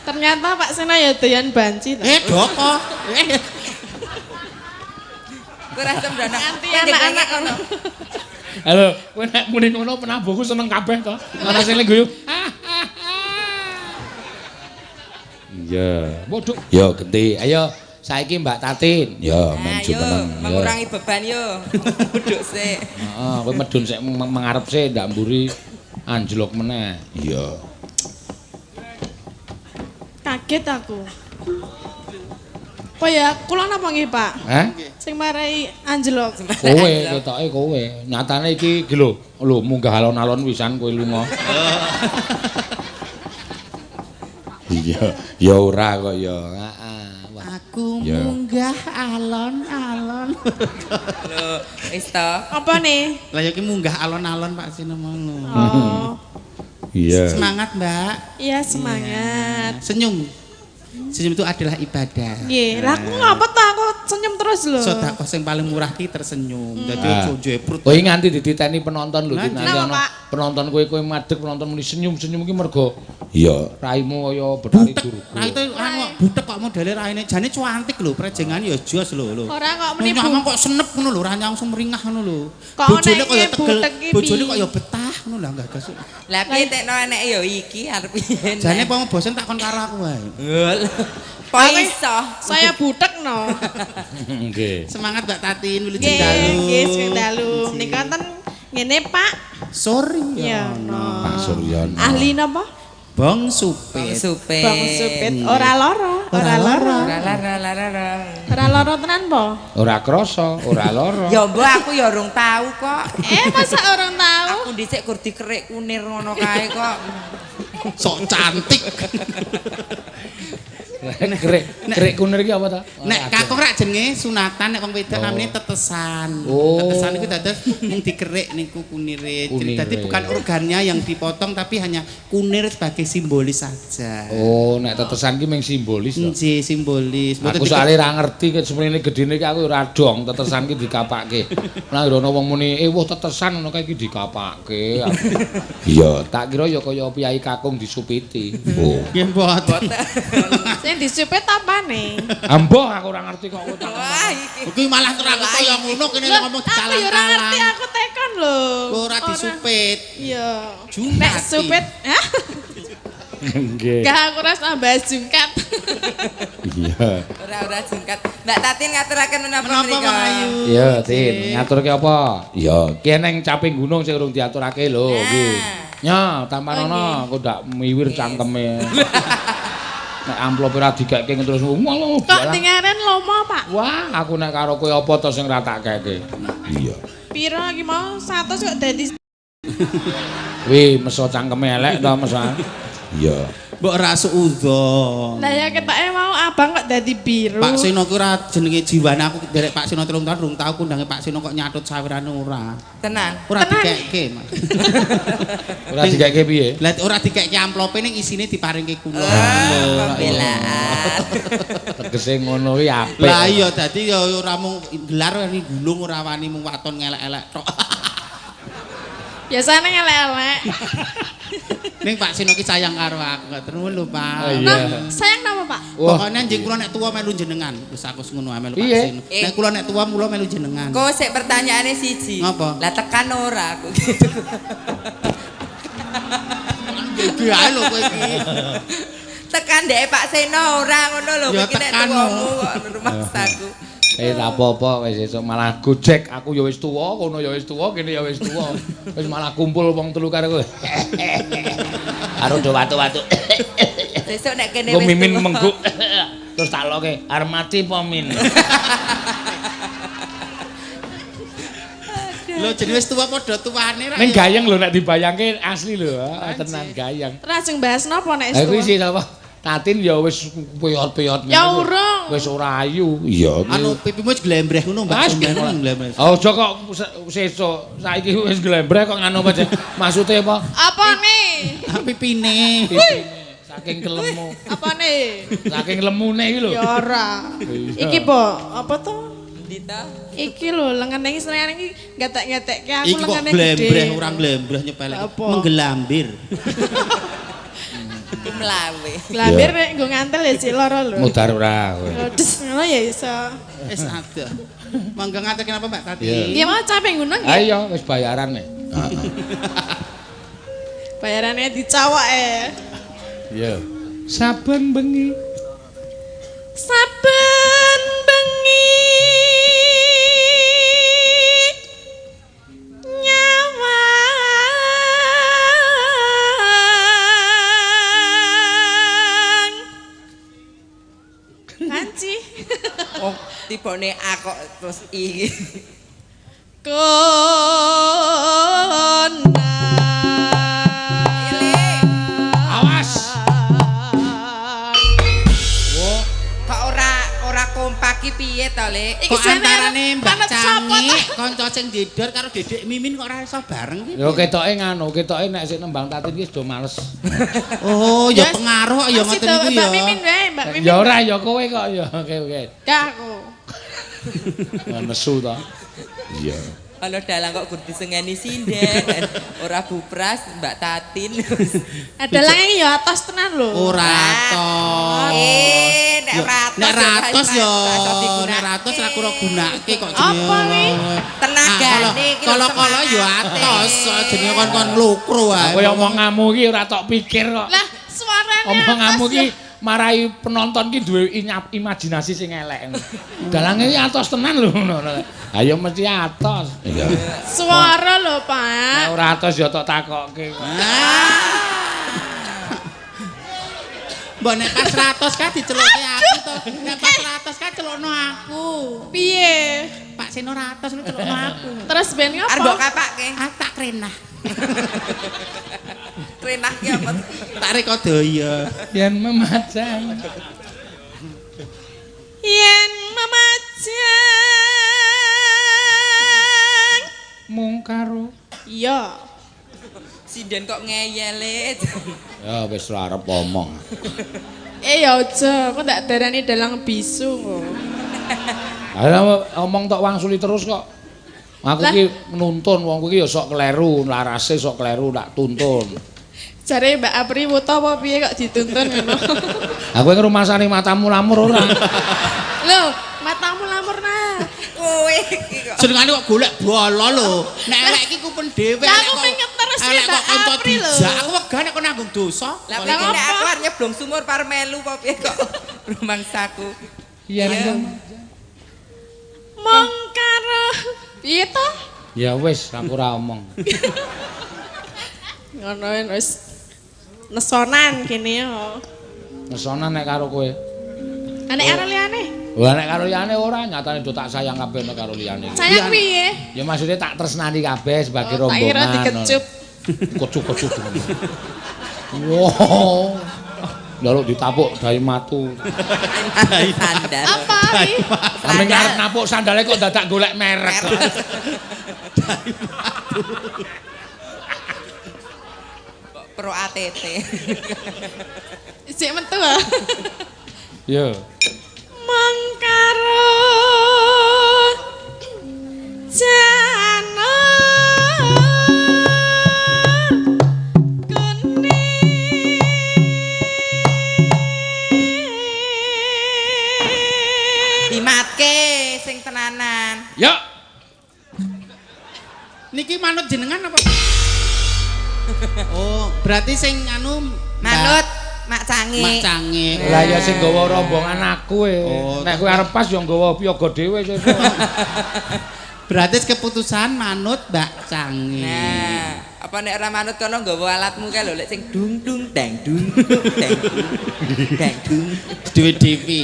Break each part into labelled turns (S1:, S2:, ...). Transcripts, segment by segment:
S1: Ternyata Pak Sena ya doyan banci.
S2: Doko.
S3: Kowe ra sembrana
S1: Nganti anak-anak ngono.
S4: Halo, kowe nek muni ngono penabuhku seneng kabeh to. Ana sing guyu. Iya. Bodho. Yo genti. Ayo saiki Mbak Tatin. Yo men jumeneng.
S3: Mengurangi beban yo. Duduk sik.
S4: Heeh, kowe medun sik mengarep sik ndak mburi anjlok meneh. Iya.
S1: Kaget aku. Apa ya, kula napa nggih, Pak?
S4: Hah?
S1: Sing marai anjlok.
S4: Kowe ketoke kowe. Nyatane iki lho munggah alon-alon wisan kowe lunga. Iya, ya ora kok ya. Heeh.
S2: Aku munggah alon-alon.
S3: Lho, wis to.
S1: Apa nih?
S2: Lah ya ki munggah alon-alon Pak Sina ngono.
S1: Oh,
S4: Iya.
S2: Semangat, Mbak.
S1: iya semangat.
S2: Senyum. Senyum itu adalah ibadah.
S1: Nggih, lah aku ngapa to aku senyum terus lho.
S2: Sedekah sing paling murah ki tersenyum. Dadi ojo jeprut.
S4: Oh, iki nganti dititeni penonton lho, nanti
S1: Kenapa,
S4: ana
S1: Pak?
S4: penonton kowe madeg penonton muni senyum-senyum iki mergo iya, raimu kaya Betari Durga.
S2: Rai itu anu butek kok modele raine jane cuantik lho, prejengane ya jos lho.
S1: Ora kok meni
S2: Nyamang kok senep ngono lho, ra langsung meringah ngono lho.
S1: Kok
S2: Bojone
S1: nek
S2: kaya
S1: iki
S2: tegel,
S1: butek iki
S2: bojone
S1: piye?
S2: kok ya betah ngono lah enggak gas.
S3: Lah piye tekno enek ya iki arep piye.
S2: Jane apa bosen takon karo aku wae.
S3: Po iso.
S1: saya butek no.
S4: Nggih.
S2: Semangat Mbak Tatin
S1: Nggih,
S2: wilujeng dalu.
S1: nggih sing dalu. Nika ten ngene Pak.
S2: Sorry
S1: Ya,
S2: ya.
S1: no.
S4: Pak Suryono.
S1: Ahli napa?
S2: Bang Supit.
S3: Supe.
S1: Bang Supit ora loro, ora loro.
S3: Lara.
S1: Ora loro tenan po?
S4: Ora krasa, ora lara.
S3: Ya mbok aku ya urung tahu kok.
S1: Masa orang tahu?
S3: Aku dhisik gur dikerik kunir ngono kae kok.
S2: Sok cantik.
S4: Krek kunir iki apa ta?
S2: Nek kakung rak jenenge sunatan, nek wong wedok namine tetesan.
S4: Oh.
S2: Tetesan iku dados mung dikerik niku kunire. Dadi bukan organnya yang dipotong tapi hanya kunir sebagai simbolis saja.
S4: Oh, nek tetesan ki mung simbolis to.
S2: Nggih, simbolis.
S4: Aku soalnya ra ngerti ket semene gedene iki aku ora dong tetesan ki dikapake. Lah ngono wong muni wah tetesan ngono kae iki dikapake. Iya, tak kira ya kaya piyai kakung disupiti. Oh.
S2: Nggih mboten.
S1: Sing disupet apane?
S4: Amboh aku ora ngerti kok tak.
S3: Wah iki.
S2: Iki malah terang kaya ngono kene ngomong
S1: Aku ya ora ngerti
S2: dikalang-kalang.
S1: aku tekan lho.
S2: Ora disupit.
S1: Iya.
S2: Jumati.
S1: Nek supet, hah?
S4: Nggih.
S1: Gak aku ora tambah jungkat.
S4: Iya.
S3: Ora jengkat. Mbak Tatin ngaturaken menapa
S2: Menapa
S3: mriko?
S2: Pak Ayu?
S4: Iya, Tin, ngaturke apa? Iya, ki neng caping gunung sing urung diaturake lho iki. Nya, tampanono aku ndak miwir cangkeme. Nek amplop ora digeke terus malah
S1: Kok dingaren lomo, Pak?
S4: wah, aku nek karo kowe apa to sing ra tak keke. Iya.
S1: Piro iki mau 100 kok dadi
S4: Wih, meso cangkeme elek to meso. Iya.
S2: Mbok ora suudon.
S1: Lah ya ketake mau abang kok dadi biru.
S2: Pak Sino ku ora jenenge jiwane aku derek Pak Sino 3 tahun rung tau kundange Pak Sino kok nyatut sawirane ora.
S3: Tenan.
S2: Ora dikekke, Mas.
S4: Ora digeke piye?
S2: Lah ora dikekke amplope ning isine diparingke kula.
S3: Pembelaan.
S4: Tegese ngono kuwi apik.
S2: Lah iya dadi ya ora mung gelar ini gulung ora wani mung waton ngelek-elek tok.
S1: Biasane elek-elek.
S2: Ning Pak Sino ki sayang karo aku, gak terus lho, Pak.
S4: Oh, iya.
S1: Nah, sayang nama, Pak?
S4: Wah,
S2: Pokoknya anjing kula nek tuwa melu jenengan. Wis aku ngono ae melu Pak
S4: Iya.
S2: Sino. Nek kula nek tuwa mula melu jenengan.
S3: Kok sik pertanyaane siji.
S2: Ngapa?
S3: Lah tekan ora aku gitu.
S2: Iki ae lho kowe iki.
S3: Tekan ndek Pak Seno ora ngono lho
S2: Ya,
S3: iki nek
S2: tekan,
S3: tuwamu kok rumah saku.
S4: tak apa-apa wis esuk malah gojek aku ya wis tuwa, kono ya wis tuwa, kene ya wis tuwa. Wis malah kumpul wong telu karo kowe. Karo do watu-watu.
S3: Sesuk nek kene
S4: Kok
S3: wis
S4: mimin
S3: tuwa.
S4: mengguk. Terus tak loke, arep mati apa min?
S2: Lho jenenge wis tuwa padha tuwane ra.
S4: Ning
S2: ya.
S4: gayeng lho nek dibayangke asli lho, tenan gayeng.
S1: Lajeng bahas napa nek
S4: Lah kuwi
S1: istu?
S4: sih apa? Tatin ya wis peyot-peyot
S1: Ya urung.
S4: Wis ora ayu. Iya.
S2: Anu pipimu wis glembreh ngono Mbak. Glembreh.
S4: Aja kok sesuk saiki wis glembreh kok nganu apa maksude apa?
S1: Apa nih?
S2: Pipine.
S4: Saking kelemu.
S1: Apa nih?
S4: Saking lemune iki lho.
S1: Ya ora.
S4: Iya.
S1: Iki po, apa to?
S3: Dita.
S1: Iki lho lengene iki senengane iki gatek-gatekke aku
S2: Iki kok
S1: lengene
S2: glembreh
S1: gede.
S2: ora glembreh nyepelek.
S1: Apa?
S2: Menggelambir.
S3: Mlawe.
S1: Glambir nek nggo ngantel ya sik lara lho.
S4: Mudar ora kowe.
S1: Des ngono ya iso.
S2: Wis ada. Monggo ngaturke napa Mbak Tati?
S1: Iya mau capek gunung ya.
S4: Ayo wis bayaran nih.
S1: Bayarannya dicawak
S4: Iya. Saben bengi.
S1: Saben bengi nyawang. Nanti.
S3: Oh, tibane A kok terus I.
S1: Kona.
S4: Awas.
S3: Kok ora kompak iki piye to, Lek?
S2: Kok antarane Mbak Cangi kanca sing ndidor karo Dedek Mimin kok ora iso bareng iki?
S4: Yo ketoke ketoke nek sik nembang Tati iki do males.
S2: Oh, ya pengaruh kok ya ngoten niku ya.
S1: Mbak Mimin wae, Mbak Mimin.
S4: Ya ora ya kowe kok ya oke.
S1: Gak aku.
S4: Nesu to. Iya.
S3: Ana dalang kok gur disengeni sinden. Ora bupras Mbak Tatin.
S1: Adalah ini ya atas tenan lho.
S2: Ora tos.
S3: Nek ratos.
S2: Nek ratos ya, nek ratos ora kura gunake kok jenenge.
S1: Apa nih?
S3: Tenagane iki.
S2: Kala-kala ya atos, jenenge kon-kon lukro wae.
S4: Kowe omonganmu iki ora tok pikir kok.
S1: Lah suarane
S4: Omonganmu
S1: atas
S4: iki
S1: ya.
S4: marai penonton ki duwe imajinasi sing elek. Dalange iki atos tenan lho ngono. Ayo mesti atos. Iya.
S1: Suara lho,
S4: Nek
S1: Pak.
S4: ora atos ya tok takokke.
S2: Mbok nek pas 100 ka diceluke aku to. Nek pas 100 ka celukno aku.
S1: Piye?
S2: Pak Seno 100 niku celukno aku.
S1: Terus ben
S3: Arep mbok
S1: ngapa?
S3: kapake.
S2: Tak krenah.
S3: Krenah ki apa?
S2: Tak rekodaya.
S4: Yen memajang.
S1: Yen memajang.
S4: Mung karo.
S1: Iya.
S3: Sinden kok ngeyel.
S4: Ya wis ora arep omong.
S1: Ya aja, kok tak darani dalang bisu kok.
S4: Ayo omong tok wangsuli terus kok. Aku ki nuntun wong iki ya sok kleru, larase sok kleru tak tuntun.
S1: Jare Mbak Apri wuta apa piye kok dituntun ngono.
S4: Aku ing rumasane matamu lamur ora.
S1: Lho, matamu lamur nah.
S3: Kowe iki kok.
S2: Jenengane kok golek bola lho. Nek elek iki kupon dhewe.
S1: Lah aku pengen terus
S2: elek kok
S1: Mbak
S2: kanca
S1: Apri lho.
S2: dijak. Aku wegah nek kok nanggung dosa.
S3: Lah
S1: Lah
S3: iki nek
S1: apa?
S3: aku arep nyeblong sumur parmelu apa piye kok rumangsaku.
S4: Iya.
S1: Mong karo piye to?
S4: Ya wis aku ora omong.
S1: Ngono wis nesonan kene yo.
S4: Nesonan nek karo kowe.
S1: Nek karo liyane.
S4: Lah nek karo liyane ora, nyatane do tak sayang kabeh nek karo liyane.
S1: Sayang piye?
S4: Ya maksudnya tak tresnani kabeh sebagai
S1: Oh, tak kira
S4: rombongan.
S1: dikecup.
S4: Kecup-kecup. Wow. Njaluk ditapuk dai matu.
S3: Sandal.
S1: Apa iki?
S4: Sampe ngarep napuk sandale kok dadak golek merek.
S3: Pro ATT.
S1: Sik metu ah.
S4: Yo.
S1: Mangkaro jana
S3: Dimatke sing tenanan.
S4: Yo.
S2: Niki manut jenengan apa? Oh, berarti sing anu
S3: Manut Mak Cangi.
S2: Mak Cangi.
S4: Lah ya sing gawa rombongan aku e.
S2: Oh,
S4: Nek kowe arep pas ya nggawa piyaga dhewe sesuk.
S2: Berarti keputusan manut Mbak Cangi.
S3: Nah, apa nek ora manut kono nggawa alatmu kae lho lek sing dung dung dang dung dang dung.
S2: Dewi-dewi.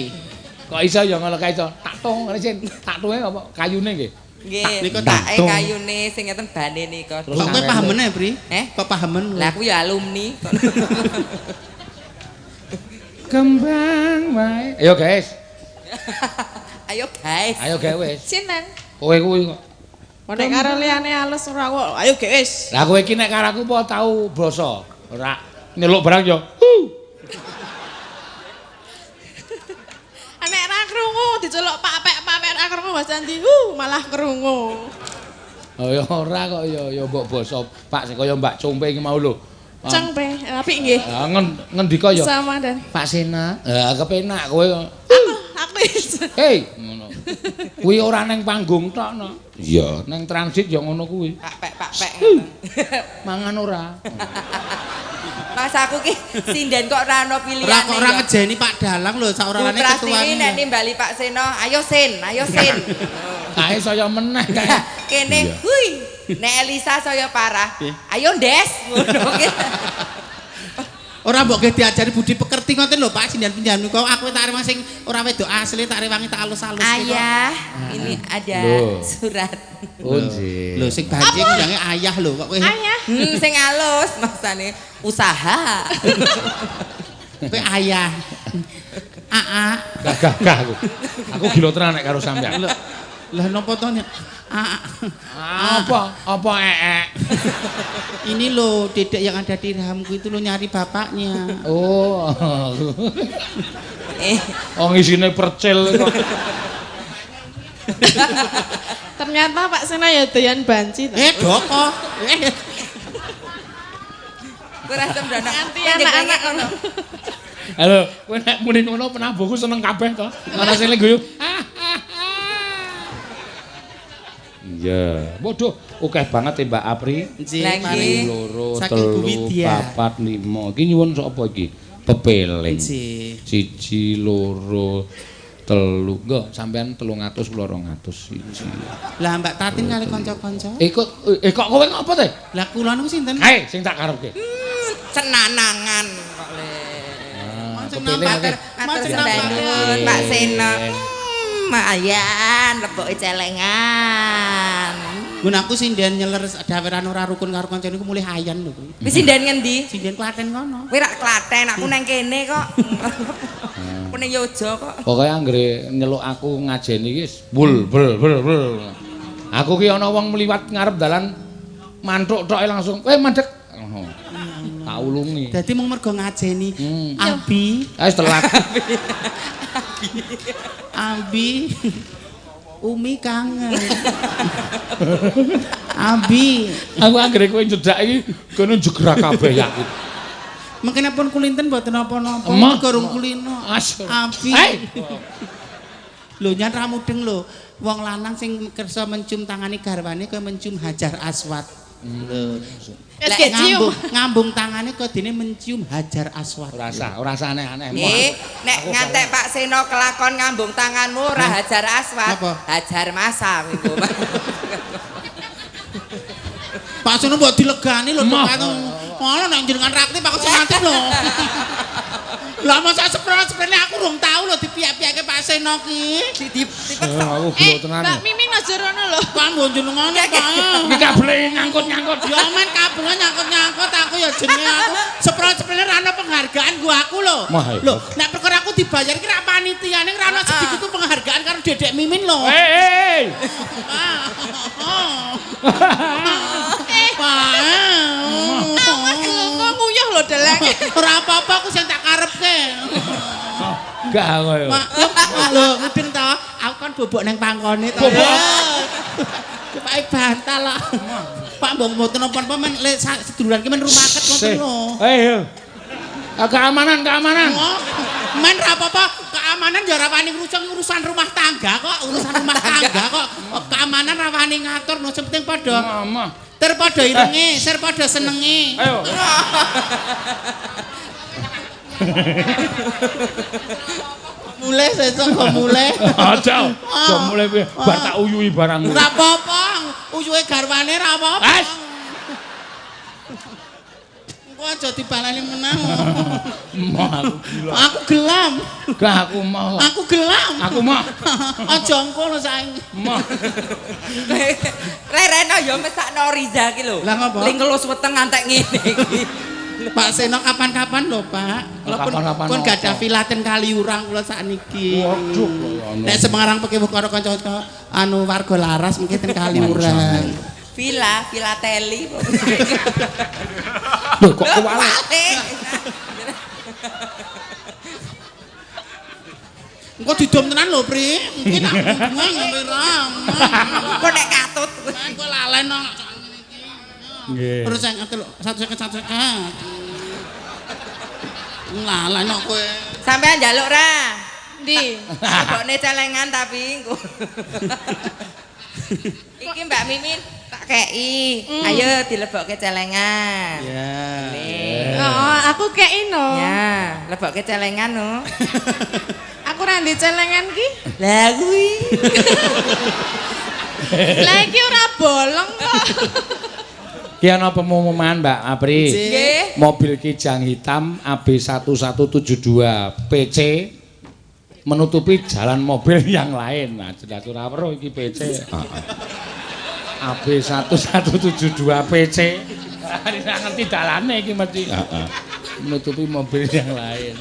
S4: Kok iso ya ngono kae iso. Tak tung ngene sin. Tak tunge apa kayune nggih.
S3: Nggih,
S2: Niku
S3: take
S4: gantung.
S3: kayune sing ngeten bane nika.
S4: Terus
S2: Kok kowe
S4: sampeyan
S2: pahemen ae, Bri? Kok pahemen?
S3: Lah aku ya alumni.
S4: Kembang wae. Ayo guys.
S3: Ayo guys.
S4: Ayo gawe wis.
S1: sinten?
S4: Kowe kuwi kok.
S1: Nek karo liyane alus ora kok. Ayo ge wis.
S4: Lah kowe iki nek karo aku apa tau basa? Ora nyeluk barang ya.
S1: Nek ra krungu diceluk papek ra krungu Mas Andi. Malah krungu.
S4: Oh ya ora kok ya mbok basa Pak sing kaya Mbak Compe iki mau lho.
S1: Cang pe, apik nggih.
S4: Ah, ngendika ya.
S1: Sama dan.
S4: Pak Sena. Lah kepenak kowe.
S1: Aku iso.
S4: Hei, ngono. Kuwi ora neng panggung tok no. Iya, neng transit ya ngono kuwi.
S3: Pak pek.
S4: Mangan ora.
S3: Mas aku ki sinden kok ora ono pilihane.
S2: Ora kok ora ngejeni Pak Dalang lho, sak orane
S3: ketuane.
S2: ketuane.
S3: Nek nimbali Pak Seno, ayo Sin.
S4: Kae saya meneh kae.
S3: Kene, hui. Nek Elisa saya parah. Ayo Ndes. Ngono ki.
S2: Ora mbok ge diajari budi pekerti ngoten lho Pak sindian-pindian niku aku tak rewang sing ora wedok asli tak rewangi tak alus-alus.
S3: Ayah, ini ada surat.
S4: Oh nggih.
S2: Lho sing banjing jange ayah lho kok kowe.
S1: Ayah.
S3: Sing alus maksane usaha.
S2: Kowe ayah. Aa.
S4: Gagah aku. Aku gila tenan nek karo sampean.
S2: Lah napa to nek
S4: Apa ee?
S2: Ini loh dedek yang ada di rahamku itu lo nyari bapaknya.
S4: Oh. Oh ngisine percil kok.
S1: Ternyata Pak Sena ya doyan banci.
S2: Doko.
S3: Kowe ra sembrono.
S1: Nganti anak-anak ngono.
S4: Halo, kowe nek muni ngono penabuhku seneng kabeh to. Ana sing guyu. Iya, waduh, akeh banget ya Mbak Apri.
S2: Nggih,
S4: loro,
S2: saking Bu
S4: telu,
S2: Widya.
S4: papat, lima. Iki nyuwun sapa iki? Pepeling.
S2: Nggih.
S4: 1, 2, 3. Enggak, sampean 300 kula 200 siji.
S2: Lah Mbak Tatin kali kanca-kanca.
S4: Kok kowe ngopo teh?
S2: Lah kula niku sinten?
S4: Hei, sing tak karepke.
S3: Cenanangan kok le.
S4: Pepeling akeh.
S3: Matur nuwun Pak Seno. Mayan leboke celengan.
S2: Mun aku sinden nyeler daweran ora rukun karo kanca niku mulih ayan lho kuwi.
S3: Wis sinden ngendi?
S2: Sinden Klaten kono.
S3: Kowe rak Klaten, aku nang kene kok. Aku ning Yojo kok.
S4: Pokoke anggere nyeluk aku ngajeni iki bul. Aku ki ana wong mliwat ngarep dalan mantuk tok langsung, mandek." Tak ulungi.
S2: Dadi mung mergo ngajeni. Abi.
S4: Wis telat.
S2: Abi. Umi kangen. Abi.
S4: Aku anggere kowe jedak iki kono jegrak kabeh ya.
S2: Mengkene pun kulinten mboten napa-napa. Gorong kulino. Abi. Lho nyan ra mudeng lho. Wong lanang sing kersa mencium tangane garwane kaya mencium Hajar Aswad. Lho. Ngambung tangane kok dene mencium Hajar Aswad.
S4: Ora usah aneh-aneh.
S3: Nggih, nek ngantek Pak Seno kelakon ngambung tanganmu ora Hajar Aswad, Hajar Masa minggu.
S2: Pak Seno mbok dilegani lho kok ngono nek jenengan rakti Pak Semanten lho. Lah masa sepro-seprene aku urung tau lho dipiak-piake Pak Seno ki.
S4: Aku gelo tenan.
S1: Mbak Mimin aja rono lho.
S2: Kan mbok jenengane Pak.
S4: Iki kabele nyangkut-nyangkut.
S2: Ya men kabelnya nyangkut-nyangkut aku ya jenenge aku sepro-seprene ra ono penghargaan gua aku lho. Lho, nek perkara aku dibayar ki ra panitiane ra ono sedikit penghargaan karo Dedek Mimin lho.
S4: Hei.
S1: Kok nguyuh lho dalang.
S2: Ora apa-apa aku sing tak karepke.
S4: Enggak koyo.
S2: Lho, mudeng to. Aku kan bobok nang pangkone to. Pak bantal lah. Pak mbok mboten napa-napa men seduluran ki men rumaket ngoten lho.
S4: Ayo. Keamanan.
S2: Men ra apa-apa, keamanan ya ora wani urusan rumah tangga kok, Keamanan ra wani ngatur, no sing penting padha. Terpadha irenge, sir padha senenge.
S4: Ayo.
S2: Mulai sesuk kok mulai.
S4: Aja. Kok mulai bar tak uyuhi barang.
S2: Ora apa-apa, uyuhe garwane ra apa-apa. Engko aja dibalani menang. Aku gelam.
S4: Gak aku mau.
S2: Aku gelam.
S4: Aku mau.
S2: Aja engko lho saiki.
S4: Mau.
S3: Rereno ya mesakno Riza ki lho.
S2: Lah ngopo?
S3: Ling ngelus weteng ngantek ngene iki.
S2: Pak Seno kapan-kapan lho, Pak.
S4: Kapan-kapan
S2: Pun gak ada Vilaten Kaliurang kula sakniki.
S4: Waduh.
S2: Nek Semarang pekewuh karo kanca-kanca anu warga laras mungkin ten Kaliurang.
S3: Filateli.
S4: Lho kok kewalik.
S2: Engko didom tenan lho, Pri. Mungkin tak hubungan sampe ram.
S3: Kok nek katut.
S2: Engko lalen nang
S4: Nggih.
S2: Terus sing satu seket. Lah nok kowe.
S3: Sampean njaluk ra.
S1: Ndi?
S3: Lebokne celengan tapi engko. Iki Mbak Mimin tak kei. Ayo dilebokke celengan.
S2: Ya.
S1: Oh, aku kei no.
S3: Ya, lebokke celengan no.
S1: Aku ra ndek celengan ki.
S3: Lah kuwi.
S1: Lah iki ora bolong kok.
S4: Ki ana pengumuman Mbak Apri.
S3: Nggih.
S4: Mobil Kijang hitam AB1172 PC menutupi jalan mobil yang lain. Nah, jelas ora weruh iki PC. AB1172 PC. Ora ngerti dalane iki mesti. Menutupi mobil yang lain.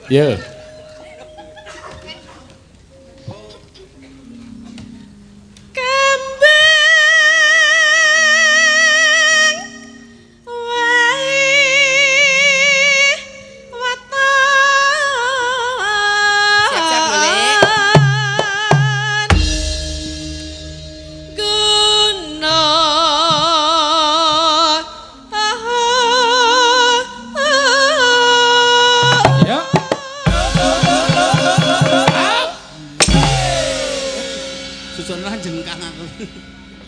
S4: Ya.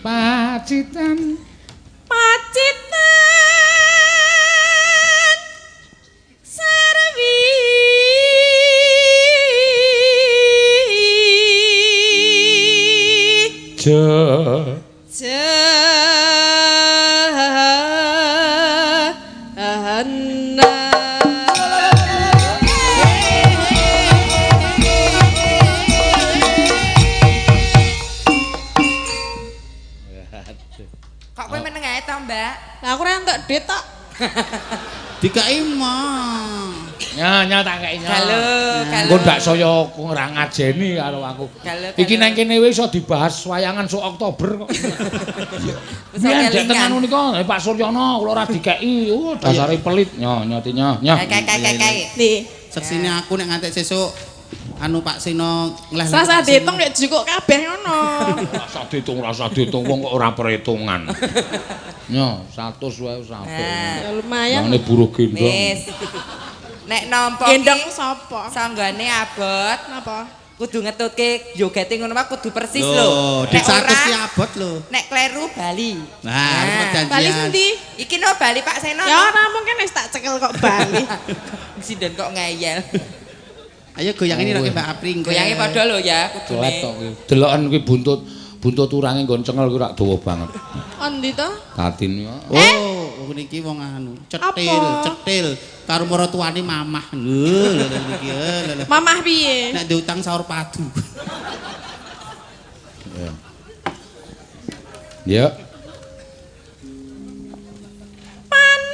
S4: Pacitan
S1: Serwi
S3: Kok kowe meneng ae to, Mbak?
S1: Lah aku ora entuk duit tok.
S2: Dikai mah.
S4: Ya tak kei nya.
S3: Halo.
S4: Engko ndak saya ora ngajeni karo aku. Iki nang kene wis iso dibahas wayangan sok Oktober kok. Biyen dek tenan niku Pak Suryono kula ora dikeki. Dasare pelit. Nyoti nya.
S3: Kae.
S1: Ndi?
S2: Seksine aku nek ngantek sesuk anu Pak Sino ngleh.
S1: Rasa diitung nek jukuk kabeh ngono.
S4: Rasa diitung wong kok ora perhitungan. Nyo, 100 wae sampe.
S1: Ya lumayan.
S4: Mane buruh gendong.
S3: Wis. Nek nampa
S1: Gendong sapa?
S3: sanggane abot,
S1: Napa?
S3: kudu ngetutke jogete ngono wae kudu persis
S2: Lho,
S3: lho.
S2: dik 100 ki abot lho.
S3: Nek kleru Bali.
S2: Nah, perjanjian.
S1: Bali sendi?
S3: Iki no Bali Pak Seno.
S1: Ya ora mungkin wis tak cekel kok Bali.
S3: Sinden kok ngeyel.
S2: Ayo goyangin nek Mbak Apri.
S3: Goyange padha lho ya kudune.
S4: Kelet tok kuwi. Deloken kuwi buntut urange nggon cengel kuwi rak dawa banget.
S1: Ondi to?
S4: Tatin ya.
S2: Oh, niki wong anu, cetil karo maratuwane mamah. Lho niki lho.
S1: Mamah piye?
S2: Nek diutang sahur padu.
S4: Ya.
S1: Panas.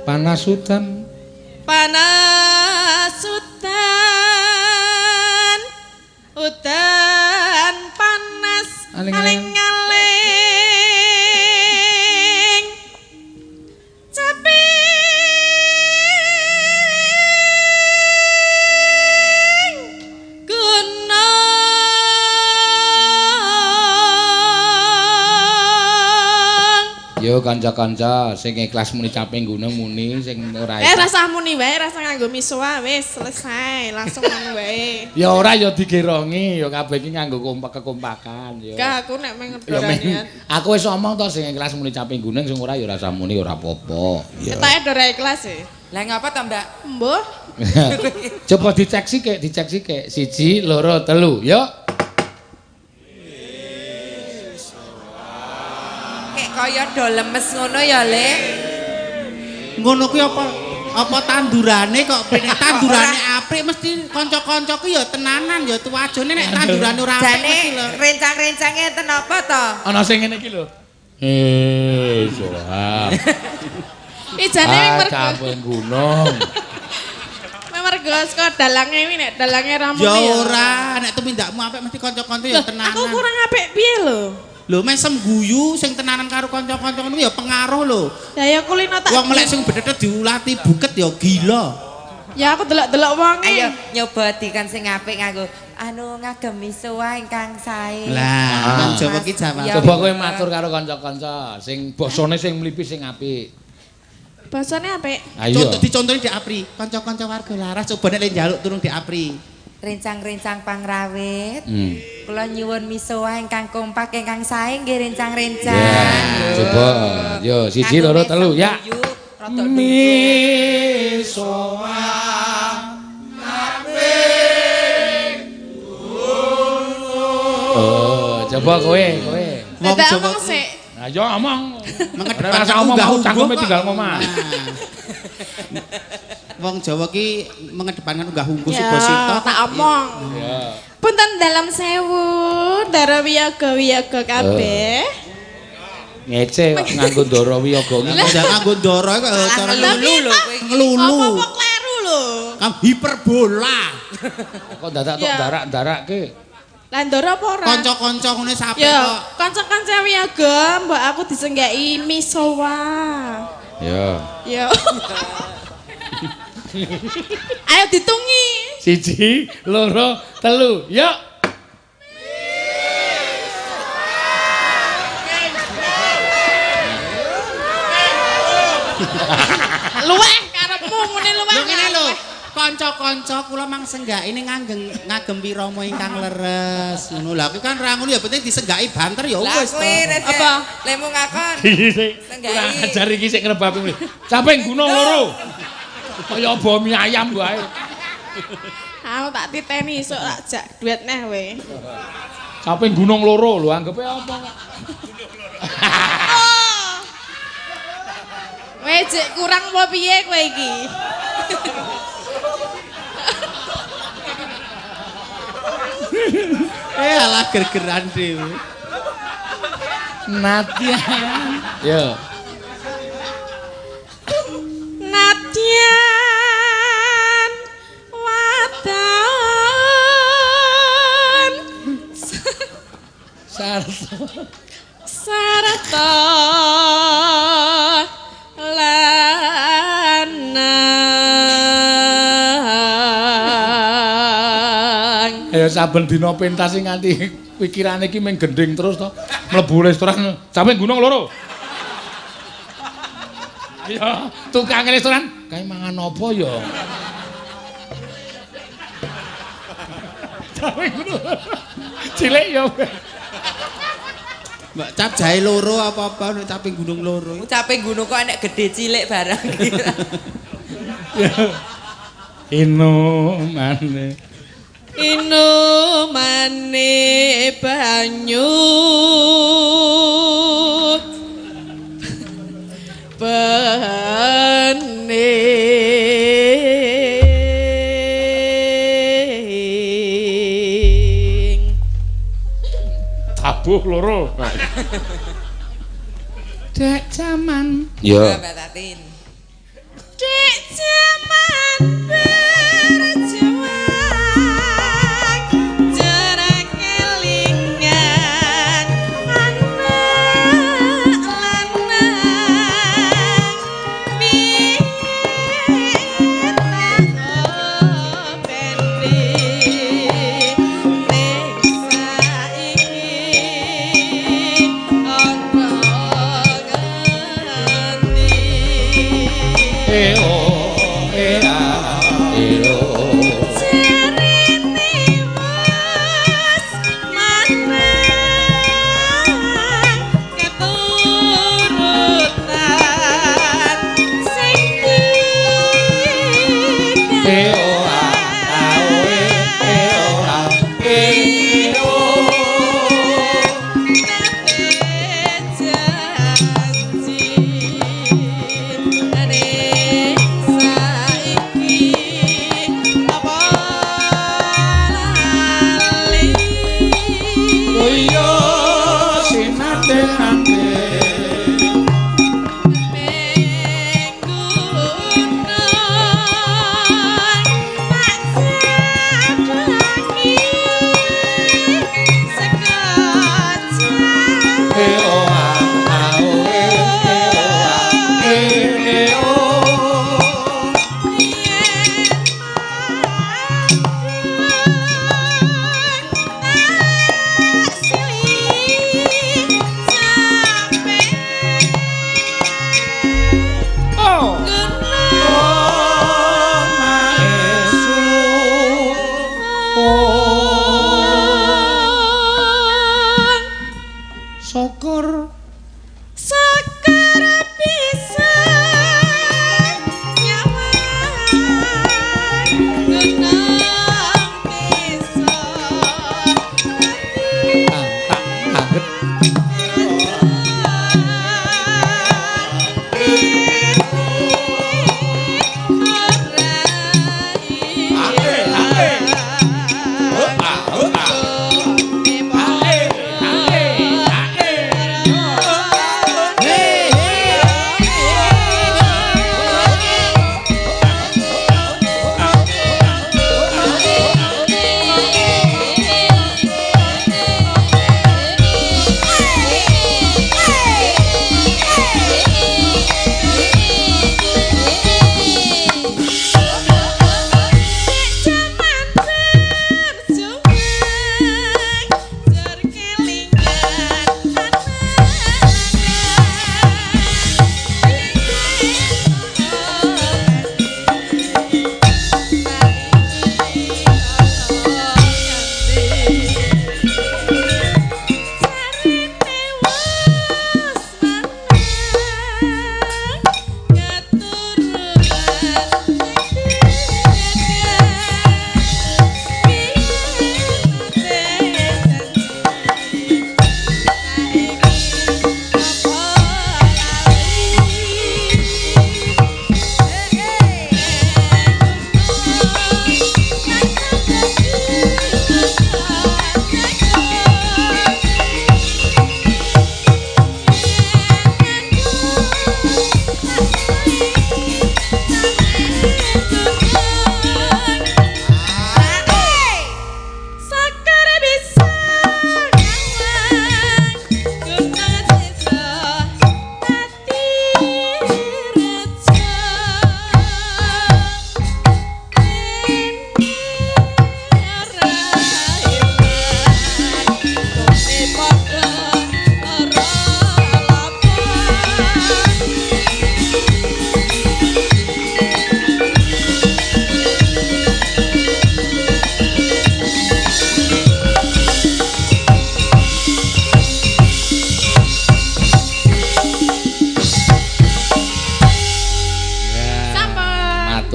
S4: Panas udan.
S1: Panas udan. Udan panas. Aling-aling.
S4: Yo kanca-kanca sing ikhlas muni caping gunung muni sing ora
S1: Rasa muni wae, rasa nganggo miswa wis selesai, langsung ngono wae.
S4: Ya ora ya digerongi, ya kabeh iki nganggo kekompakan ya.
S1: Gak aku nek meng
S4: Ya
S1: ndoranian.
S4: aku wis omong to sing ikhlas muni caping gunung sing ora ya rasa muni ora apa-apa. Ya.
S1: Ketake ndora ikhlas e.
S3: Lah ngapa to, Mbak?
S1: Mbuh.
S4: Coba dicek sik, 1, 2, 3, yo.
S3: Kaya do lemes ngono ya, Lek.
S2: Ngono kuwi apa tandurane kok bene tandurane apik mesti kanca-kancaku ya tenanan ya tuwajone nek tandurane ora apik mesti lho.
S3: Rencang-rencange enten apa to?
S4: Ana sing ngene iki lho. Soha.
S1: Ijane mergo
S4: caping gunung.
S1: mergo saka dalange iki nek dalange ra muni.
S2: Ya ora, nek tumindakmu apik mesti kanca-kanca ya tenanan.
S1: Aku kurang apik piye lho?
S2: Lho mesem guyu sing tenanan karo kanca-kanca ngono ya pengaruh lho.
S1: Ya kulino tak.
S2: Wong melek sing bedhet diulati buket ya gila.
S1: Ya aku delok-delok wonge.
S3: Ayo nyoba dikan sing apik nganggo ngagem misuwa ingkang sae.
S2: Lah, wong Jawa ki Jawa.
S4: Coba kowe matur karo kanca-kanca sing basane sing mlipi sing apik.
S1: Basane apik.
S4: Ayo.
S2: Contoh dicontoni Dik Apri. Kanca-kanca warga laras coba nek njaluk turun Dik Apri.
S3: Rencang-rencang pangrawit. Kula nyuwun misuwa ingkang kompak ingkang sae nggih rencang-rencang.
S4: Ya, coba. Yo, 1 2 3 ya. Misuwa coba kowe.
S2: Wong Jawa
S1: sik.
S4: Nah, yo omong.
S2: mengedepankan
S4: Rasa omong
S2: unggah
S4: cangkeme
S2: ungguh
S4: tinggal ngomah.
S2: Wong Jawa ki mengedepankan unggah ungguh
S1: Ya,
S2: Subasita.
S1: tak omong.
S4: Ya.
S1: Punten dalam sewu, dara wiyaga kabeh.
S4: Ngece kok nganggo ndara wiyaga ngene.
S2: Jangan nganggo ndara kok cara
S3: ngelulu lho kowe.
S2: ngelulu.
S1: Apa kleru lho.
S2: Kam hiperbola.
S4: Kok dadak tok darak-darake.
S1: Lah ndara apa ora?
S2: Kanca-kanca ngene sape
S1: Ya,
S2: kok.
S1: kanca-kanca wiyaga, mbok aku disenggaki misowa.
S4: Ya.
S1: Ya. Ayo ditungi.
S4: 1 2 3 yuk.
S1: Luweh karepmu ngene luweh.
S2: Lho ngene lho. Kanca-kanca kula mang senggaki ning ngagem wirama ingkang leres. Ngono lha aku kan ra ngono ya penting disenggaki banter ya
S3: Lah
S2: wis to.
S3: kowe
S1: Apa?
S3: lemu ngakon.
S4: Kurang ajar iki sik ngrebapi mrene. Caping gunung loro. Kaya bom mie ayam wae.
S1: Aku tak titeni esuk tak jak duit neh we.
S4: Caping gunung loro lho anggepe apa kok.
S1: Weh jek kurang apa piye kowe iki?
S2: Alah gergeran dhewe.
S4: Nadia. Yo.
S1: Nadian wadan sarta lanang.
S4: Ya saben dina pentas sing nganti pikirane iki mung gending terus to. Mlebu restoran caping gunung loro. Ya, tukang restoran, kae mangan apa ya? Caping gunung. Cilik ya.
S2: Mbak cap jahe loro apa-apa nek caping gunung loro.
S3: Caping gunung kok enek gede cilik barang kira.
S4: Inomane
S1: Banyu bening
S4: tabuh loro.
S2: Dek jaman.
S4: Ya.
S3: Mbak Tatin.
S1: Dek jaman berjuang jarak kelingan anak lanang biar tak opendi nek saiki ana ngendi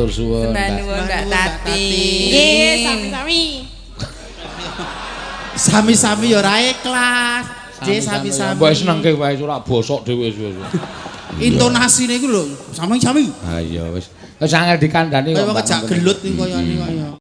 S4: matur suwun.
S3: Nuwun Mbak Tati.
S1: Nggih, sami-sami.
S2: Sami-sami ya ora ikhlas. Nggih, sami-sami.
S4: Wis senengke wae ora bosok dhewe wis.
S2: Intonasine iku lho, sami-sami.
S4: Ha iya wis. Wis angel dikandani
S2: kok. Kaya kejak gelut ning koyo